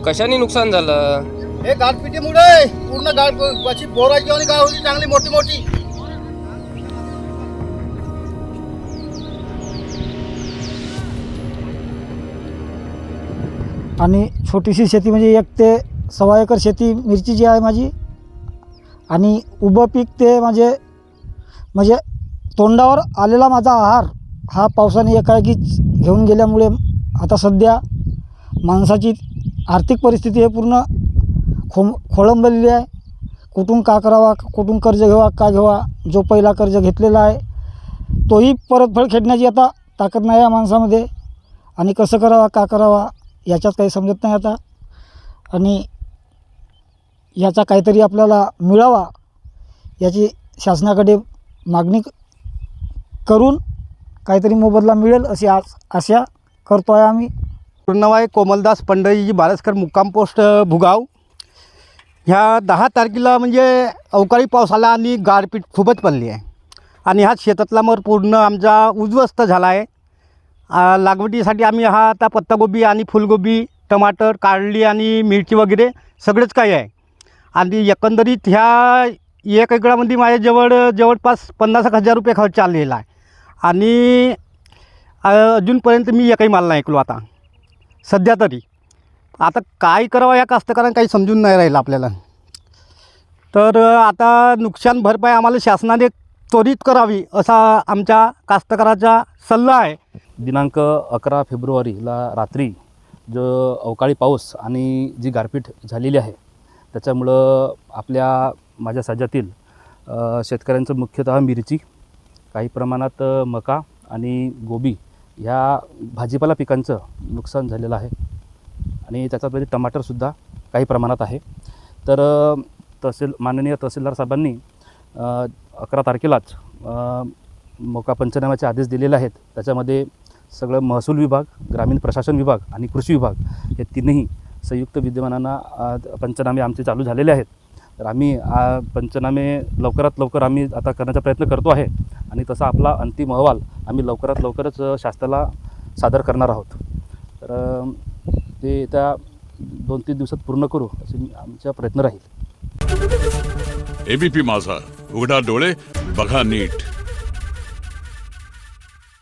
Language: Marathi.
कशाने नुकसान झालं? हे गारपिटीमुळे पूर्ण गारची बोराची आणि गाळ होती चांगली मोठी मोठी. आणि छोटीशी शेती म्हणजे 1 ते सव्वा एकर शेती मिरचीची आहे माझी. आणि उभं पीक ते म्हणजे तोंडावर आलेला माझा आहार हा पावसाने एकाएकीच घेऊन गेल्यामुळे आता सध्या माणसाची आर्थिक परिस्थिती हे पूर्ण खोळंबलेली आहे. कुठून का करावा, कुठून कर्ज घ्यावा, का घ्यावा. जो पहिला कर्ज घेतलेला आहे तोही परतफेड फेडण्याची आता ताकद नाही आहे माणसामध्ये. आणि कसं करावा, का करावा याच्यात काही समजत नाही आता. आणि याचा काहीतरी आपल्याला मिळावा याची शासनाकडे मागणी करून काहीतरी मोबदला मिळेल अशी आशा करतो आहे आम्ही. पूर्ण नाव आहे कोमलदास पंढरीजी बारसकर, मुक्काम पोस्ट भुगाव. ह्या 10 तारखेला म्हणजे अवकाळी पाऊस आला आणि गारपीट खूपच पडली आहे. आणि हा शेतातला मर पूर्ण आमचा उद्ध्वस्त झाला आहे. लागवडीसाठी आम्ही हा आता पत्तागोबी आणि फुलगोबी, टमाटर, कारली आणि मिरची वगैरे सगळंच काही आहे. आणि एकंदरीत ह्या 1 एकरामध्ये माझ्या जवळपास 50,000 रुपये खर्च आलेला आहे. आणि अजूनपर्यंत मी एकही माल नाही ऐकलो आता सध्या तरी. आता काय करावं या कास्तकारांना काही समजून नाही राहिलं आपल्याला. तर आता नुकसान भरपाई आम्हाला शासनाने त्वरित करावी असा आमच्या कास्तकाराचा सल्ला आहे. दिनांक 11 फेब्रुवारीला रात्री जो अवकाळी पाऊस आणि जी गारपीट झालेली आहे त्याच्यामुळं माझ्या राज्यातील शेतकऱ्यांचं मुख्यतः मिरची, काही प्रमाणात मका आणि गोबी ह्या भाजीपाला पिकांचं नुकसान झालेलं आहे. आणि त्याच्यामध्ये टमाटरसुद्धा काही प्रमाणात आहे. तर माननीय तहसीलदार साहेबांनी 11 तारखेलाच मोका पंचनाम्याचे आदेश दिलेले आहेत. त्याच्यामध्ये सगळं महसूल विभाग, ग्रामीण प्रशासन विभाग आणि कृषी विभाग हे तिन्ही संयुक्त विद्यमानांना पंचनामे आमचे चालू झालेले आहेत. तर आम्ही पंचनामे लवकरात लवकर आम्ही आता करण्याचा प्रयत्न करतो आहे. आणि तसा आपला अंतिम अहवाल आम्ही लवकरात लवकरच शासनाला सादर करणार आहोत. तर ते त्या 2-3 दिवसात पूर्ण करू असे आमचा प्रयत्न राहील. एबीपी माझा, उघडा डोळे बघा नीट.